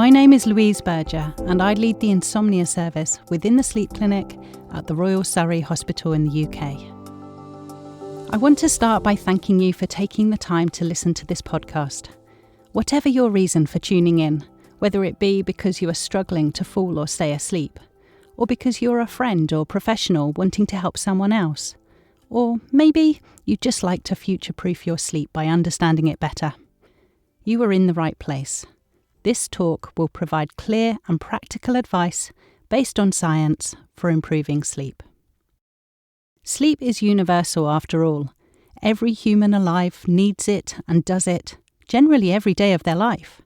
My name is Louise Berger and I lead the insomnia service within the sleep clinic at the Royal Surrey Hospital in the UK. I want to start by thanking you for taking the time to listen to this podcast. Whatever your reason for tuning in, whether it be because you are struggling to fall or stay asleep, or because you're a friend or professional wanting to help someone else, or maybe you'd just like to future-proof your sleep by understanding it better, you are in the right place. This talk will provide clear and practical advice based on science for improving sleep. Sleep is universal after all. Every human alive needs it and does it, generally every day of their life.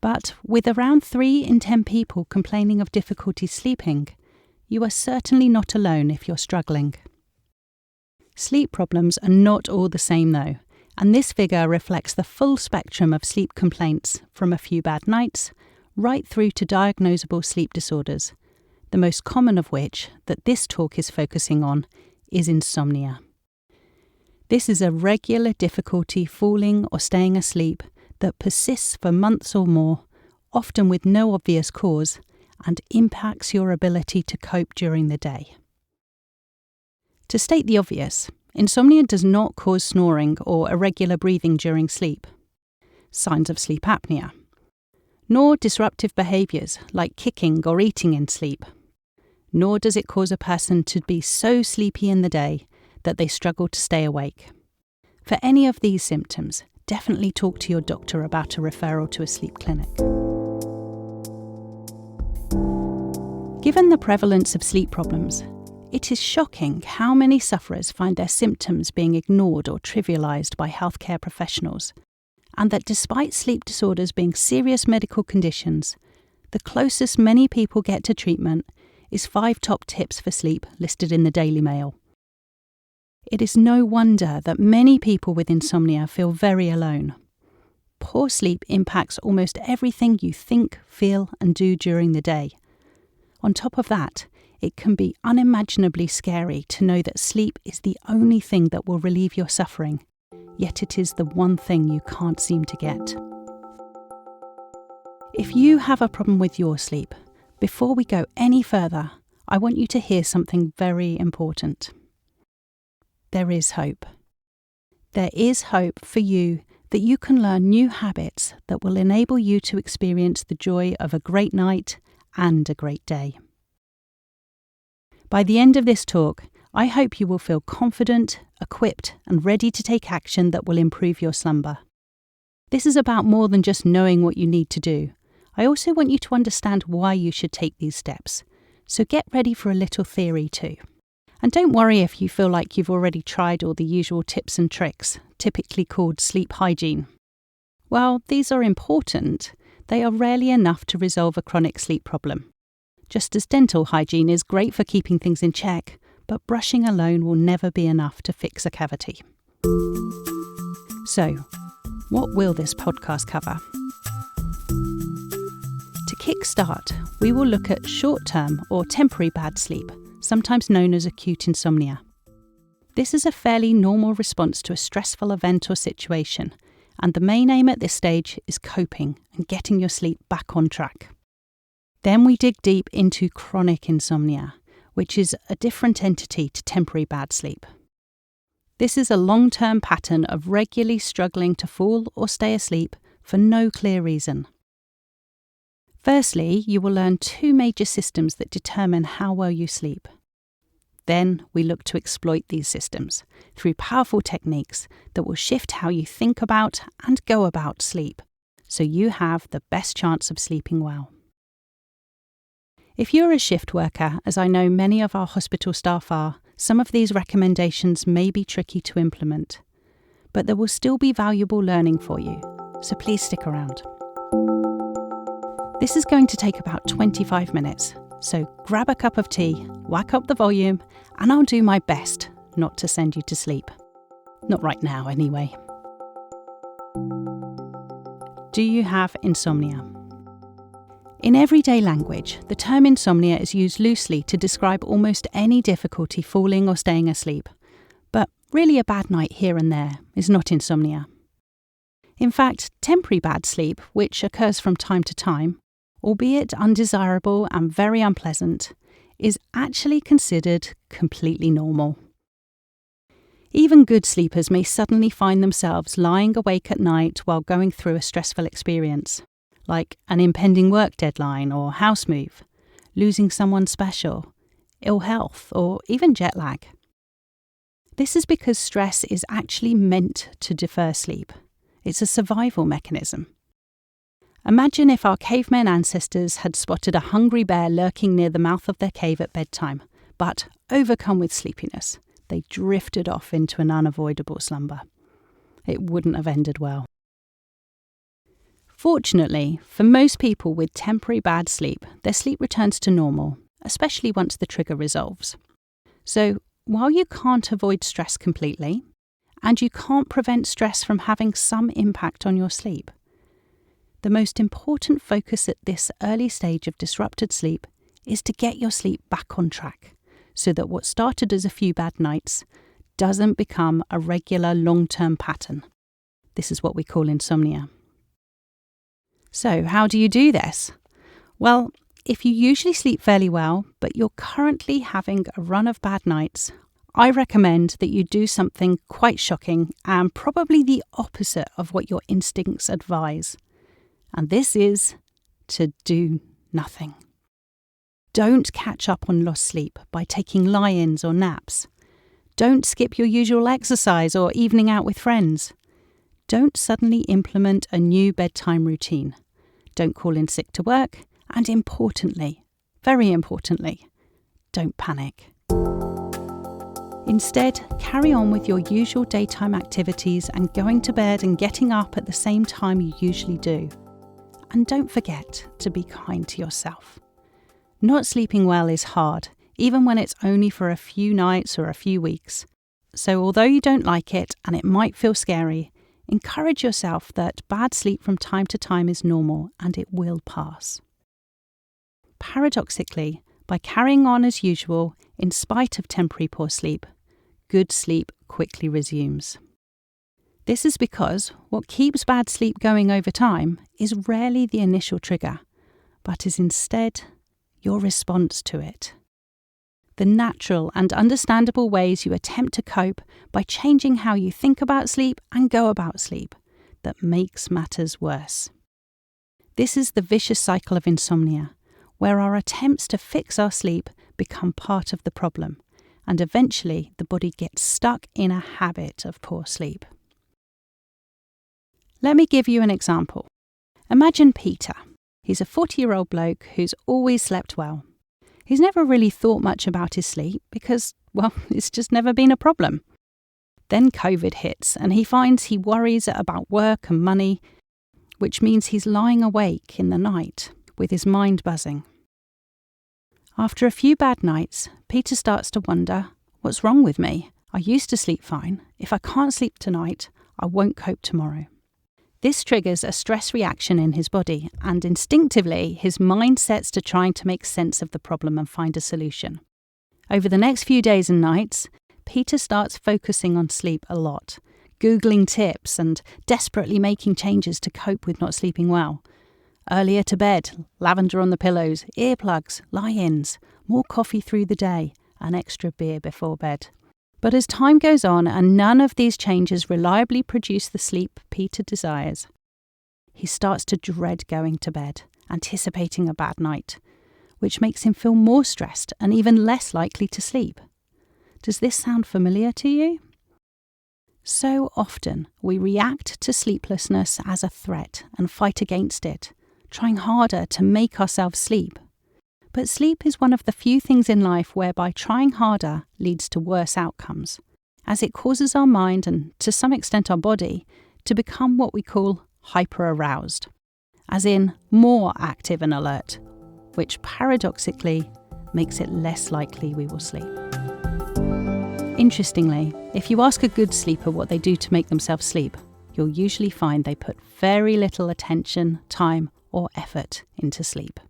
But with around 3 in 10 people complaining of difficulty sleeping, you are certainly not alone if you're struggling. Sleep problems are not all the same though, and this figure reflects the full spectrum of sleep complaints from a few bad nights right through to diagnosable sleep disorders, the most common of which that this talk is focusing on is insomnia. This is a regular difficulty falling or staying asleep that persists for months or more, often with no obvious cause, and impacts your ability to cope during the day. To state the obvious, insomnia does not cause snoring or irregular breathing during sleep, signs of sleep apnea, nor disruptive behaviours like kicking or eating in sleep, nor does it cause a person to be so sleepy in the day that they struggle to stay awake. For any of these symptoms, definitely talk to your doctor about a referral to a sleep clinic. Given the prevalence of sleep problems, it is shocking how many sufferers find their symptoms being ignored or trivialised by healthcare professionals, and that despite sleep disorders being serious medical conditions, the closest many people get to treatment is 5 top tips for sleep listed in the Daily Mail. It is no wonder that many people with insomnia feel very alone. Poor sleep impacts almost everything you think, feel, and do during the day. On top of that, it can be unimaginably scary to know that sleep is the only thing that will relieve your suffering, yet it is the one thing you can't seem to get. If you have a problem with your sleep, before we go any further, I want you to hear something very important. There is hope. There is hope for you that you can learn new habits that will enable you to experience the joy of a great night and a great day. By the end of this talk, I hope you will feel confident, equipped, and ready to take action that will improve your slumber. This is about more than just knowing what you need to do. I also want you to understand why you should take these steps. So get ready for a little theory too. And don't worry if you feel like you've already tried all the usual tips and tricks, typically called sleep hygiene. While these are important, they are rarely enough to resolve a chronic sleep problem. Just as dental hygiene is great for keeping things in check, but brushing alone will never be enough to fix a cavity. So, what will this podcast cover? To kickstart, we will look at short-term or temporary bad sleep, sometimes known as acute insomnia. This is a fairly normal response to a stressful event or situation, and the main aim at this stage is coping and getting your sleep back on track. Then we dig deep into chronic insomnia, which is a different entity to temporary bad sleep. This is a long-term pattern of regularly struggling to fall or stay asleep for no clear reason. Firstly, you will learn 2 major systems that determine how well you sleep. Then we look to exploit these systems through powerful techniques that will shift how you think about and go about sleep, so you have the best chance of sleeping well. If you're a shift worker, as I know many of our hospital staff are, some of these recommendations may be tricky to implement, but there will still be valuable learning for you, so please stick around. This is going to take about 25 minutes, so grab a cup of tea, whack up the volume, and I'll do my best not to send you to sleep. Not right now, anyway. Do you have insomnia? In everyday language, the term insomnia is used loosely to describe almost any difficulty falling or staying asleep, but really a bad night here and there is not insomnia. In fact, temporary bad sleep, which occurs from time to time, albeit undesirable and very unpleasant, is actually considered completely normal. Even good sleepers may suddenly find themselves lying awake at night while going through a stressful experience, like an impending work deadline or house move, losing someone special, ill health, or even jet lag. This is because stress is actually meant to defer sleep. It's a survival mechanism. Imagine if our caveman ancestors had spotted a hungry bear lurking near the mouth of their cave at bedtime, but overcome with sleepiness, they drifted off into an unavoidable slumber. It wouldn't have ended well. Fortunately, for most people with temporary bad sleep, their sleep returns to normal, especially once the trigger resolves. So, while you can't avoid stress completely, and you can't prevent stress from having some impact on your sleep, the most important focus at this early stage of disrupted sleep is to get your sleep back on track, so that what started as a few bad nights doesn't become a regular long-term pattern. This is what we call insomnia. So, how do you do this? Well, if you usually sleep fairly well, but you're currently having a run of bad nights, I recommend that you do something quite shocking and probably the opposite of what your instincts advise. And this is to do nothing. Don't catch up on lost sleep by taking lie-ins or naps. Don't skip your usual exercise or evening out with friends. Don't suddenly implement a new bedtime routine. Don't call in sick to work. And importantly, very importantly, don't panic. Instead, carry on with your usual daytime activities and going to bed and getting up at the same time you usually do. And don't forget to be kind to yourself. Not sleeping well is hard, even when it's only for a few nights or a few weeks. So although you don't like it and it might feel scary, encourage yourself that bad sleep from time to time is normal and it will pass. Paradoxically, by carrying on as usual, in spite of temporary poor sleep, good sleep quickly resumes. This is because what keeps bad sleep going over time is rarely the initial trigger, but is instead your response to it. The natural and understandable ways you attempt to cope by changing how you think about sleep and go about sleep that makes matters worse. This is the vicious cycle of insomnia, where our attempts to fix our sleep become part of the problem, and eventually the body gets stuck in a habit of poor sleep. Let me give you an example. Imagine Peter. He's a 40-year-old bloke who's always slept well. He's never really thought much about his sleep because, well, it's just never been a problem. Then COVID hits and he finds he worries about work and money, which means he's lying awake in the night with his mind buzzing. After a few bad nights, Peter starts to wonder, what's wrong with me? I used to sleep fine. If I can't sleep tonight, I won't cope tomorrow. This triggers a stress reaction in his body, and instinctively his mind sets to trying to make sense of the problem and find a solution. Over the next few days and nights, Peter starts focusing on sleep a lot, Googling tips and desperately making changes to cope with not sleeping well. Earlier to bed, lavender on the pillows, earplugs, lie-ins, more coffee through the day, an extra beer before bed. But as time goes on and none of these changes reliably produce the sleep Peter desires, he starts to dread going to bed, anticipating a bad night, which makes him feel more stressed and even less likely to sleep. Does this sound familiar to you? So often we react to sleeplessness as a threat and fight against it, trying harder to make ourselves sleep. But sleep is one of the few things in life whereby trying harder leads to worse outcomes, as it causes our mind and, to some extent, our body to become what we call hyper-aroused, as in more active and alert, which paradoxically makes it less likely we will sleep. Interestingly, if you ask a good sleeper what they do to make themselves sleep, you'll usually find they put very little attention, time, or effort into sleep.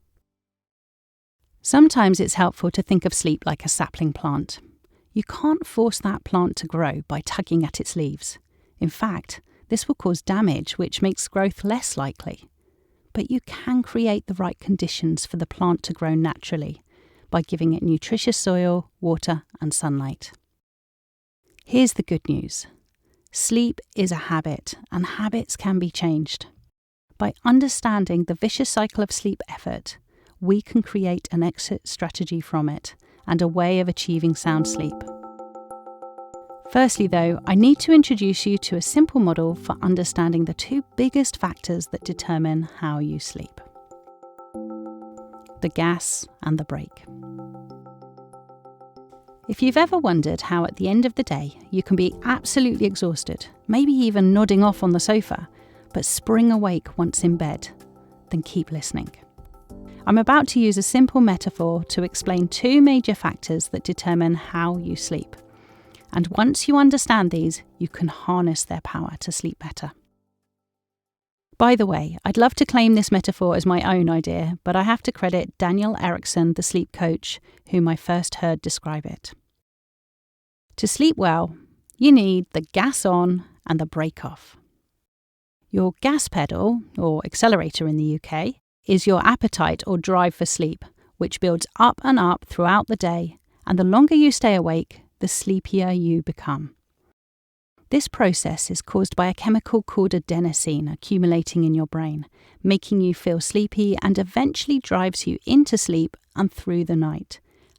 Sometimes it's helpful to think of sleep like a sapling plant. You can't force that plant to grow by tugging at its leaves. In fact, this will cause damage which makes growth less likely. but you can create the right conditions for the plant to grow naturally by giving it nutritious soil, water, and sunlight. Here's the good news. Sleep is a habit, and habits can be changed. By understanding the vicious cycle of sleep effort, we can create an exit strategy from it and a way of achieving sound sleep. Firstly, though, I need to introduce you to a simple model for understanding the two biggest factors that determine how you sleep: the gas and the brake. If you've ever wondered how at the end of the day you can be absolutely exhausted, maybe even nodding off on the sofa, but spring awake once in bed, then keep listening. I'm about to use a simple metaphor to explain two major factors that determine how you sleep. And once you understand these, you can harness their power to sleep better. By the way, I'd love to claim this metaphor as my own idea, but I have to credit Daniel Erickson, the sleep coach, whom I first heard describe it. To sleep well, you need the gas on and the brake off. Your gas pedal, or accelerator in the UK, is your appetite or drive for sleep, which builds up and up throughout the day, and the longer you stay awake, the sleepier you become. This process is caused by a chemical called adenosine accumulating in your brain, making you feel sleepy and eventually drives you into sleep and through the night,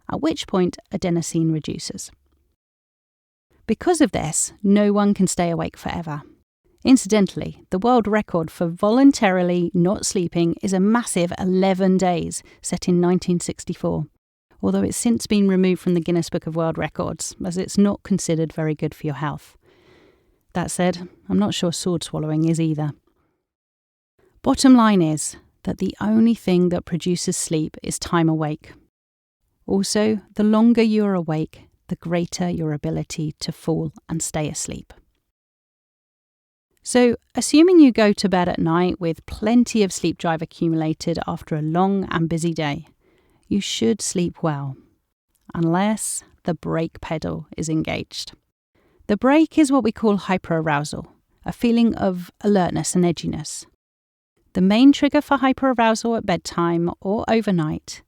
at which point adenosine reduces. Because of this, no one can stay awake forever. Incidentally, the world record for voluntarily not sleeping is a massive 11 days, set in 1964. Although it's since been removed from the Guinness Book of World Records, as it's not considered very good for your health. That said, I'm not sure sword swallowing is either. Bottom line is that the only thing that produces sleep is time awake. Also, the longer you're awake, the greater your ability to fall and stay asleep. So, assuming you go to bed at night with plenty of sleep drive accumulated after a long and busy day, you should sleep well, unless the brake pedal is engaged. The brake is what we call hyperarousal, a feeling of alertness and edginess. The main trigger for hyperarousal at bedtime or overnight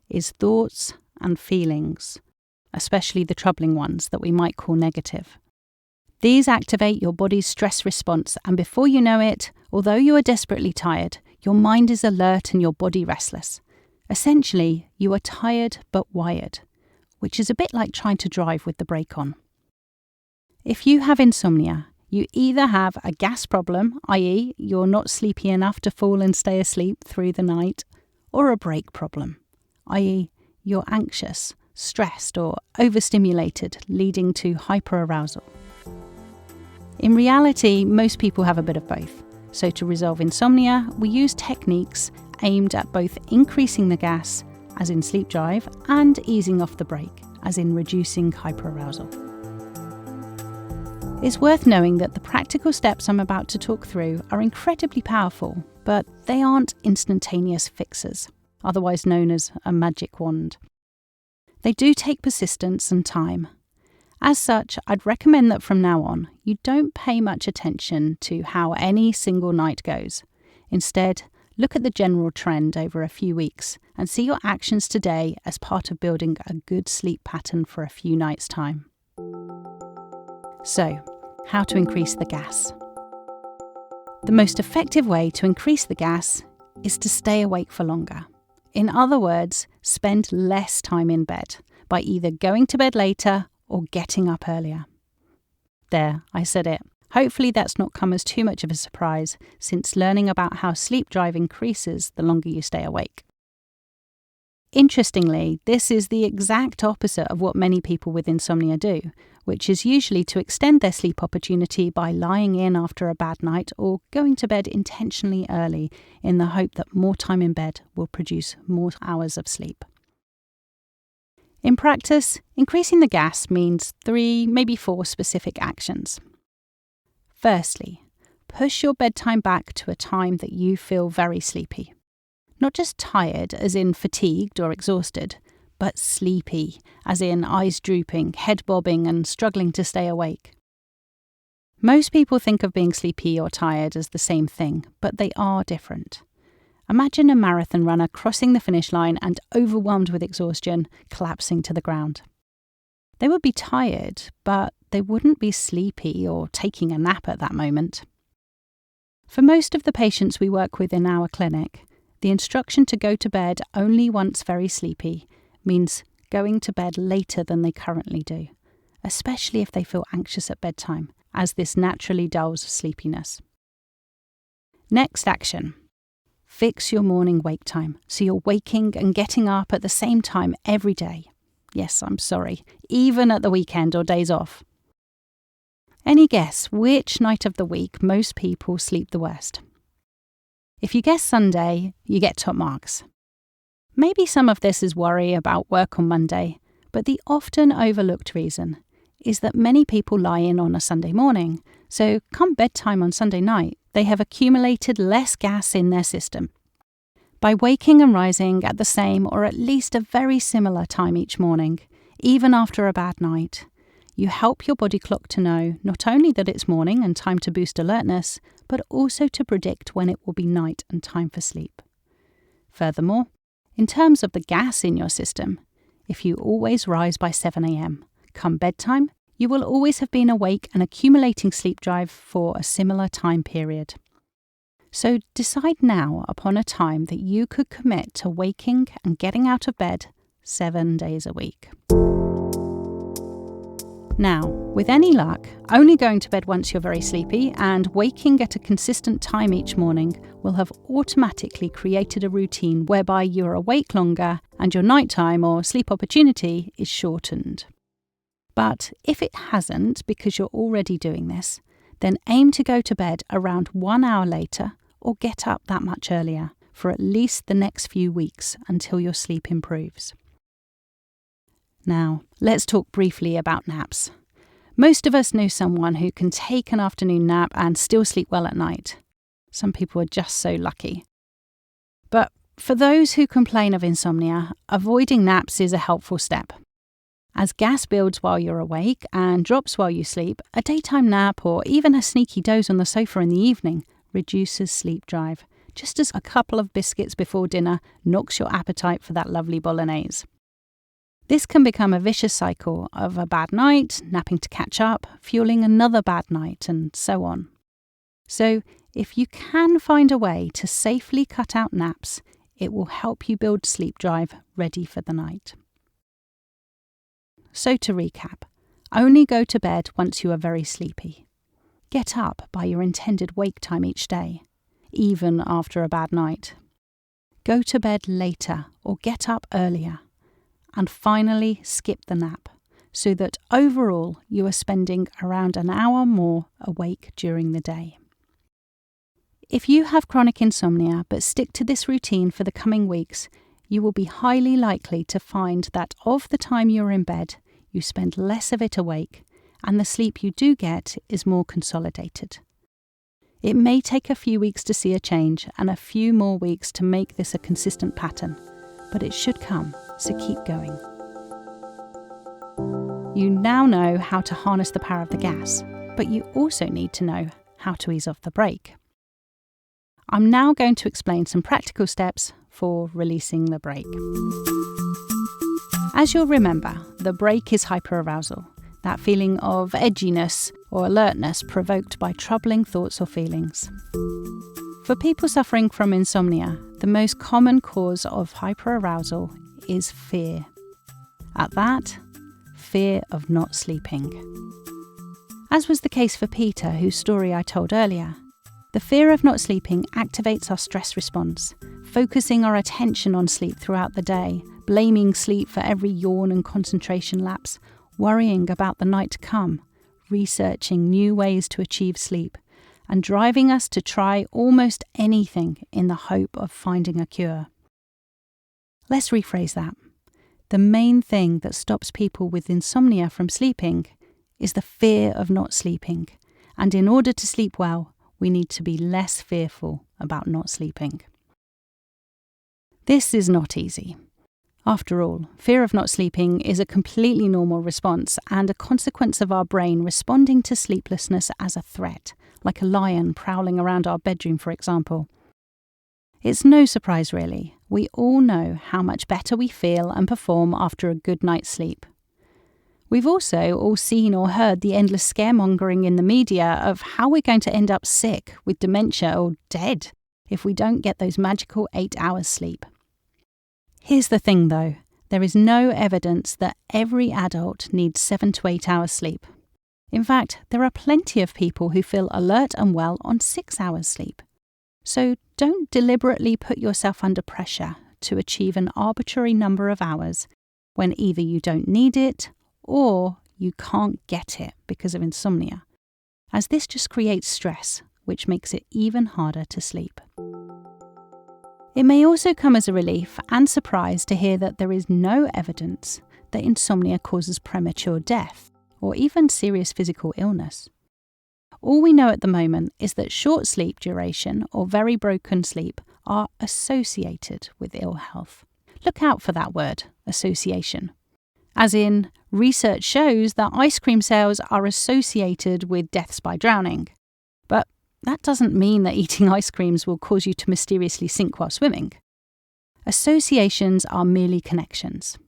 is thoughts and feelings, especially the troubling ones that we might call negative. These activate your body's stress response, and before you know it, although you are desperately tired, your mind is alert and your body restless. Essentially, you are tired but wired, which is a bit like trying to drive with the brake on. If you have insomnia, you either have a gas problem, i.e. you're not sleepy enough to fall and stay asleep through the night, or a brake problem, i.e. you're anxious, stressed, or overstimulated, leading to hyperarousal. In reality, most people have a bit of both. So to resolve insomnia, we use techniques aimed at both increasing the gas, as in sleep drive, and easing off the brake, as in reducing hyperarousal. It's worth knowing that the practical steps I'm about to talk through are incredibly powerful, but they aren't instantaneous fixes, otherwise known as a magic wand. They do take persistence and time. As such, I'd recommend that from now on, you don't pay much attention to how any single night goes. Instead, look at the general trend over a few weeks and see your actions today as part of building a good sleep pattern for a few nights' time. So, how to increase the gas? The most effective way to increase the gas is to stay awake for longer. In other words, spend less time in bed by either going to bed later or getting up earlier. There, I said it. Hopefully that's not come as too much of a surprise, since learning about how sleep drive increases the longer you stay awake. Interestingly, this is the exact opposite of what many people with insomnia do, which is usually to extend their sleep opportunity by lying in after a bad night or going to bed intentionally early in the hope that more time in bed will produce more hours of sleep. In practice, increasing the gas means 3, maybe 4 specific actions. Firstly, push your bedtime back to a time that you feel very sleepy. Not just tired, as in fatigued or exhausted, but sleepy, as in eyes drooping, head bobbing, and struggling to stay awake. Most people think of being sleepy or tired as the same thing, but they are different. Imagine a marathon runner crossing the finish line and overwhelmed with exhaustion, collapsing to the ground. They would be tired, but they wouldn't be sleepy or taking a nap at that moment. For most of the patients we work with in our clinic, the instruction to go to bed only once very sleepy means going to bed later than they currently do, especially if they feel anxious at bedtime, as this naturally dulls sleepiness. Next action. Fix your morning wake time so you're waking and getting up at the same time every day. Yes, I'm sorry, even at the weekend or days off. Any guess which night of the week most people sleep the worst? If you guess Sunday, you get top marks. Maybe some of this is worry about work on Monday, but the often overlooked reason is that many people lie in on a Sunday morning, so come bedtime on Sunday night, they have accumulated less gas in their system. By waking and rising at the same or at least a very similar time each morning, even after a bad night, you help your body clock to know not only that it's morning and time to boost alertness, but also to predict when it will be night and time for sleep. Furthermore, in terms of the gas in your system, if you always rise by 7 a.m, come bedtime, you will always have been awake and accumulating sleep drive for a similar time period. So decide now upon a time that you could commit to waking and getting out of bed 7 days a week. Now, with any luck, only going to bed once you're very sleepy and waking at a consistent time each morning will have automatically created a routine whereby you're awake longer and your nighttime or sleep opportunity is shortened. But if it hasn't, because you're already doing this, then aim to go to bed around 1 hour later or get up that much earlier for at least the next few weeks until your sleep improves. Now, let's talk briefly about naps. Most of us know someone who can take an afternoon nap and still sleep well at night. Some people are just so lucky. But for those who complain of insomnia, avoiding naps is a helpful step. As gas builds while you're awake and drops while you sleep, a daytime nap or even a sneaky doze on the sofa in the evening reduces sleep drive, just as a couple of biscuits before dinner knocks your appetite for that lovely bolognese. This can become a vicious cycle of a bad night, napping to catch up, fueling another bad night, and so on. So, if you can find a way to safely cut out naps, it will help you build sleep drive ready for the night. So to recap, only go to bed once you are very sleepy. Get up by your intended wake time each day, even after a bad night. Go to bed later or get up earlier. And finally, skip the nap, so that overall you are spending around an hour more awake during the day. If you have chronic insomnia but stick to this routine for the coming weeks, you will be highly likely to find that of the time you're in bed, you spend less of it awake, and the sleep you do get is more consolidated. It may take a few weeks to see a change and a few more weeks to make this a consistent pattern, but it should come, so keep going. You now know how to harness the power of the gas, but you also need to know how to ease off the brake. I'm now going to explain some practical steps for releasing the brake. As you'll remember, the brake is hyperarousal, that feeling of edginess or alertness provoked by troubling thoughts or feelings. For people suffering from insomnia, the most common cause of hyperarousal is fear. At that, fear of not sleeping. As was the case for Peter, whose story I told earlier, the fear of not sleeping activates our stress response, focusing our attention on sleep throughout the day, blaming sleep for every yawn and concentration lapse, worrying about the night to come, researching new ways to achieve sleep, and driving us to try almost anything in the hope of finding a cure. Let's rephrase that. The main thing that stops people with insomnia from sleeping is the fear of not sleeping, and in order to sleep well, we need to be less fearful about not sleeping. This is not easy. After all, fear of not sleeping is a completely normal response and a consequence of our brain responding to sleeplessness as a threat, like a lion prowling around our bedroom, for example. It's no surprise really. We all know how much better we feel and perform after a good night's sleep. We've also all seen or heard the endless scaremongering in the media of how we're going to end up sick with dementia or dead if we don't get those magical 8 hours sleep. Here's the thing though, there is no evidence that every adult needs 7 to 8 hours sleep. In fact, there are plenty of people who feel alert and well on 6 hours sleep. So don't deliberately put yourself under pressure to achieve an arbitrary number of hours when either you don't need it or you can't get it because of insomnia, as this just creates stress, which makes it even harder to sleep. It may also come as a relief and surprise to hear that there is no evidence that insomnia causes premature death or even serious physical illness. All we know at the moment is that short sleep duration or very broken sleep are associated with ill health. Look out for that word, association. As in, research shows that ice cream sales are associated with deaths by drowning. But that doesn't mean that eating ice creams will cause you to mysteriously sink while swimming. Associations are merely connections.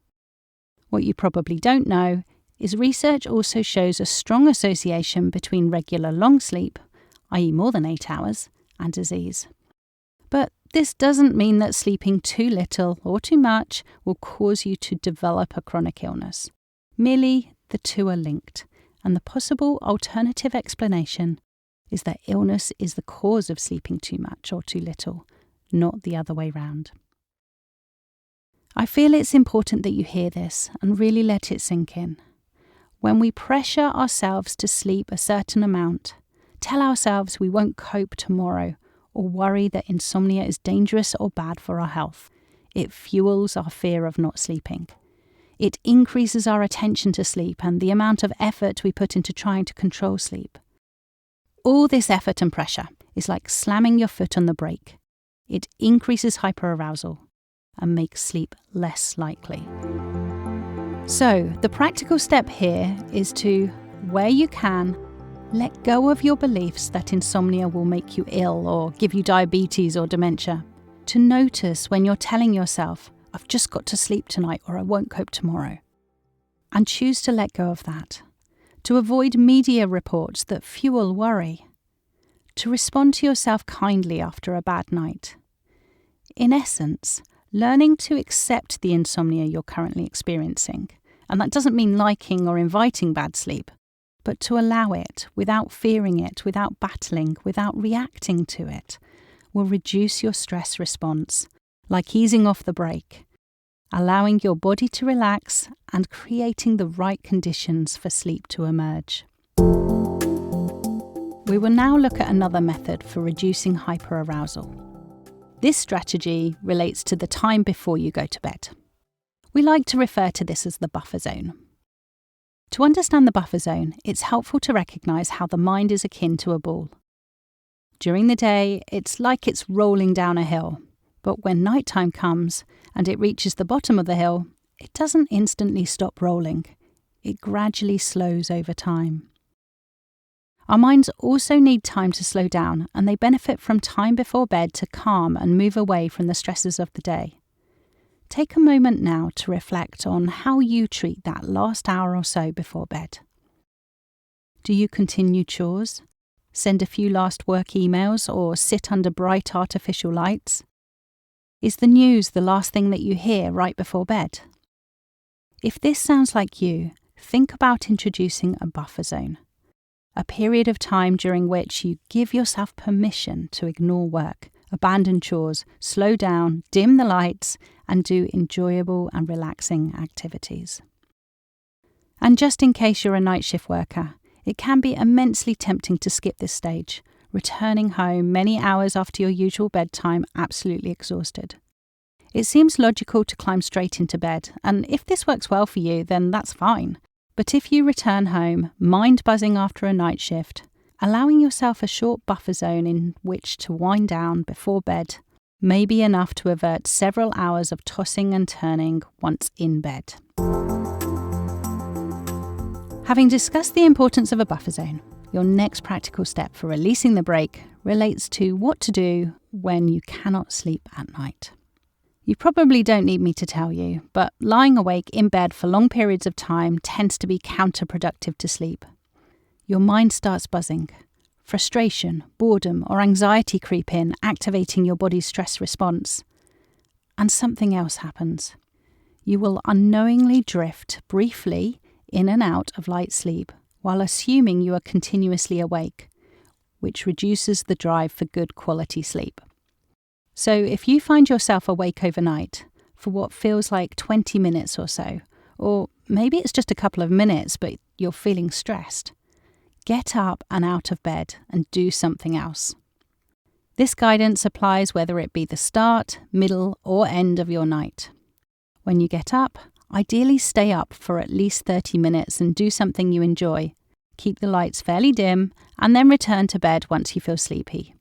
What you probably don't know is research also shows a strong association between regular long sleep, i.e. more than 8 hours, and disease. But this doesn't mean that sleeping too little or too much will cause you to develop a chronic illness. Merely the two are linked, and the possible alternative explanation is that illness is the cause of sleeping too much or too little, not the other way round. I feel it's important that you hear this and really let it sink in. When we pressure ourselves to sleep a certain amount, tell ourselves we won't cope tomorrow, or worry that insomnia is dangerous or bad for our health, it fuels our fear of not sleeping. It increases our attention to sleep and the amount of effort we put into trying to control sleep. All this effort and pressure is like slamming your foot on the brake. It increases hyperarousal and makes sleep less likely. So, the practical step here is to, where you can, let go of your beliefs that insomnia will make you ill or give you diabetes or dementia. To notice when you're telling yourself, I've just got to sleep tonight or I won't cope tomorrow. And choose to let go of that. To avoid media reports that fuel worry. To respond to yourself kindly after a bad night. In essence, learning to accept the insomnia you're currently experiencing. And that doesn't mean liking or inviting bad sleep, but to allow it without fearing it, without battling, without reacting to it, will reduce your stress response, like easing off the brake, allowing your body to relax and creating the right conditions for sleep to emerge. We will now look at another method for reducing hyperarousal. This strategy relates to the time before you go to bed. We like to refer to this as the buffer zone. To understand the buffer zone, it's helpful to recognise how the mind is akin to a ball. During the day, it's like it's rolling down a hill, but when nighttime comes and it reaches the bottom of the hill, it doesn't instantly stop rolling. It gradually slows over time. Our minds also need time to slow down, and they benefit from time before bed to calm and move away from the stresses of the day. Take a moment now to reflect on how you treat that last hour or so before bed. Do you continue chores, send a few last work emails, or sit under bright artificial lights? Is the news the last thing that you hear right before bed? If this sounds like you, think about introducing a buffer zone, a period of time during which you give yourself permission to ignore work, abandon chores, slow down, dim the lights, and do enjoyable and relaxing activities. And just in case you're a night shift worker, it can be immensely tempting to skip this stage, returning home many hours after your usual bedtime absolutely exhausted. It seems logical to climb straight into bed, and if this works well for you, then that's fine. But if you return home, mind buzzing after a night shift, allowing yourself a short buffer zone in which to wind down before bed may be enough to avert several hours of tossing and turning once in bed. Having discussed the importance of a buffer zone, your next practical step for releasing the brake relates to what to do when you cannot sleep at night. You probably don't need me to tell you, but lying awake in bed for long periods of time tends to be counterproductive to sleep. Your mind starts buzzing. Frustration, boredom, or anxiety creep in, activating your body's stress response. And something else happens. You will unknowingly drift briefly in and out of light sleep while assuming you are continuously awake, which reduces the drive for good quality sleep. So if you find yourself awake overnight for what feels like 20 minutes or so, or maybe it's just a couple of minutes but you're feeling stressed, get up and out of bed and do something else. This guidance applies whether it be the start, middle, or end of your night. When you get up, ideally stay up for at least 30 minutes and do something you enjoy. Keep the lights fairly dim and then return to bed once you feel sleepy.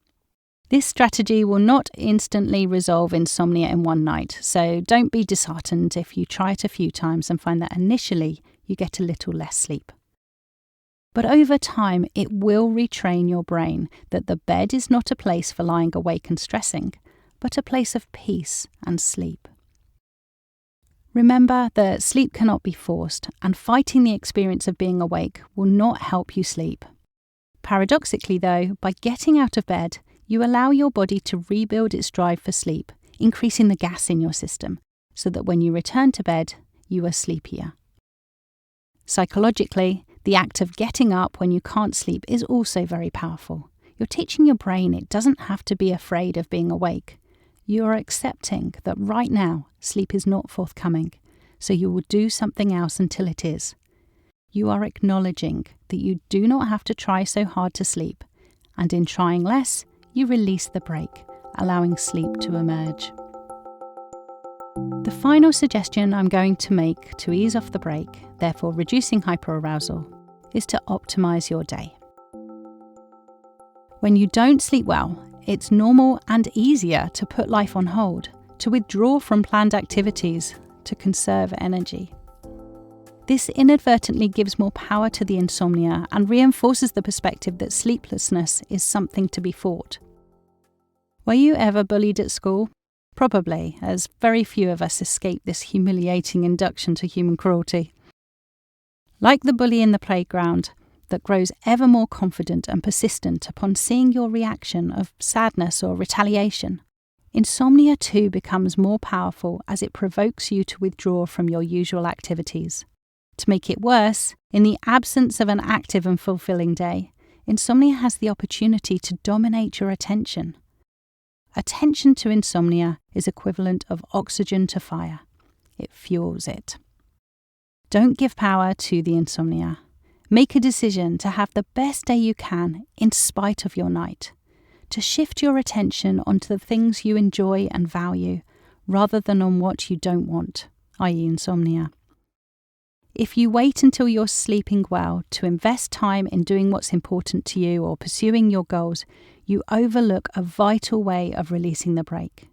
This strategy will not instantly resolve insomnia in one night, so don't be disheartened if you try it a few times and find that initially you get a little less sleep. But over time, it will retrain your brain that the bed is not a place for lying awake and stressing, but a place of peace and sleep. Remember that sleep cannot be forced, and fighting the experience of being awake will not help you sleep. Paradoxically, though, by getting out of bed, you allow your body to rebuild its drive for sleep, increasing the gas in your system, so that when you return to bed, you are sleepier. Psychologically, the act of getting up when you can't sleep is also very powerful. You're teaching your brain it doesn't have to be afraid of being awake. You are accepting that right now, sleep is not forthcoming, so you will do something else until it is. You are acknowledging that you do not have to try so hard to sleep, and in trying less, you release the brake, allowing sleep to emerge. The final suggestion I'm going to make to ease off the brake, therefore reducing hyperarousal, is to optimize your day. When you don't sleep well, it's normal and easier to put life on hold, to withdraw from planned activities, to conserve energy. This inadvertently gives more power to the insomnia and reinforces the perspective that sleeplessness is something to be fought. Were you ever bullied at school? Probably, as very few of us escape this humiliating induction to human cruelty. Like the bully in the playground, that grows ever more confident and persistent upon seeing your reaction of sadness or retaliation, insomnia too becomes more powerful as it provokes you to withdraw from your usual activities. To make it worse, in the absence of an active and fulfilling day, insomnia has the opportunity to dominate your attention. Attention to insomnia is equivalent of oxygen to fire. It fuels it. Don't give power to the insomnia. Make a decision to have the best day you can in spite of your night. To shift your attention onto the things you enjoy and value, rather than on what you don't want, i.e. insomnia. If you wait until you're sleeping well to invest time in doing what's important to you or pursuing your goals, you overlook a vital way of releasing the brake.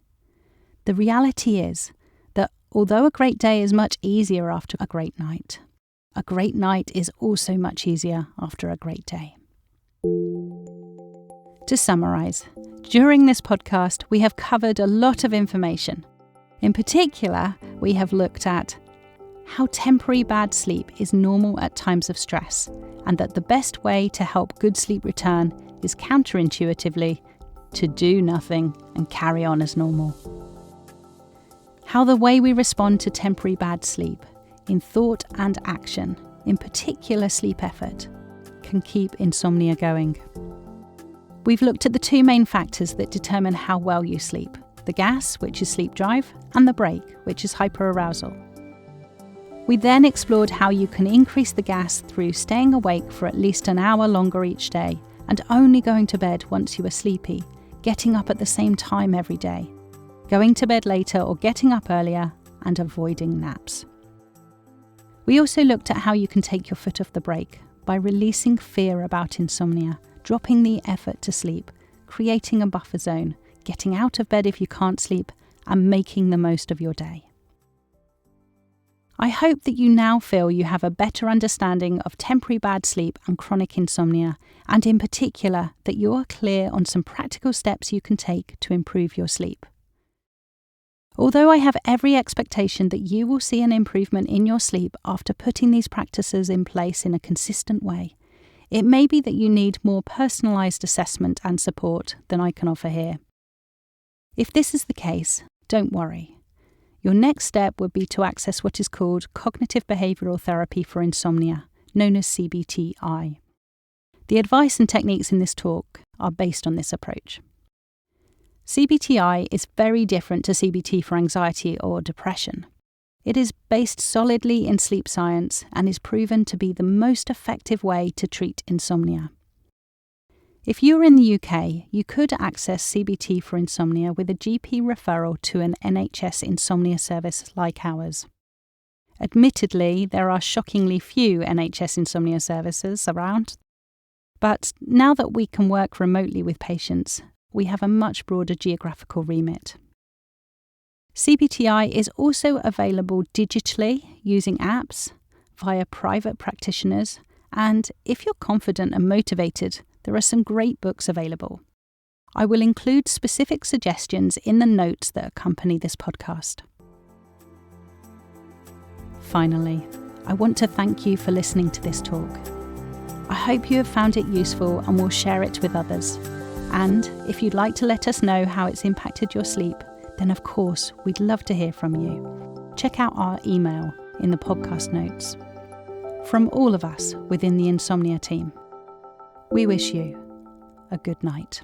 The reality is that although a great day is much easier after a great night is also much easier after a great day. To summarise, during this podcast we have covered a lot of information. In particular, we have looked at how temporary bad sleep is normal at times of stress, and that the best way to help good sleep return is counterintuitively to do nothing and carry on as normal. How the way we respond to temporary bad sleep, in thought and action, in particular sleep effort, can keep insomnia going. We've looked at the two main factors that determine how well you sleep: the gas, which is sleep drive, and the brake, which is hyperarousal. We then explored how you can increase the gas through staying awake for at least an hour longer each day and only going to bed once you are sleepy, getting up at the same time every day, going to bed later or getting up earlier, and avoiding naps. We also looked at how you can take your foot off the brake by releasing fear about insomnia, dropping the effort to sleep, creating a buffer zone, getting out of bed if you can't sleep, and making the most of your day. I hope that you now feel you have a better understanding of temporary bad sleep and chronic insomnia, and in particular that you are clear on some practical steps you can take to improve your sleep. Although I have every expectation that you will see an improvement in your sleep after putting these practices in place in a consistent way, it may be that you need more personalised assessment and support than I can offer here. If this is the case, don't worry. Your next step would be to access what is called cognitive behavioural therapy for insomnia, known as CBTI. The advice and techniques in this talk are based on this approach. CBTI is very different to CBT for anxiety or depression. It is based solidly in sleep science and is proven to be the most effective way to treat insomnia. If you're in the UK, you could access CBT for insomnia with a GP referral to an NHS insomnia service like ours. Admittedly, there are shockingly few NHS insomnia services around, but now that we can work remotely with patients, we have a much broader geographical remit. CBTI is also available digitally using apps, via private practitioners, and if you're confident and motivated, there are some great books available. I will include specific suggestions in the notes that accompany this podcast. Finally, I want to thank you for listening to this talk. I hope you have found it useful and will share it with others. And if you'd like to let us know how it's impacted your sleep, then of course we'd love to hear from you. Check out our email in the podcast notes. From all of us within the Insomnia team, we wish you a good night.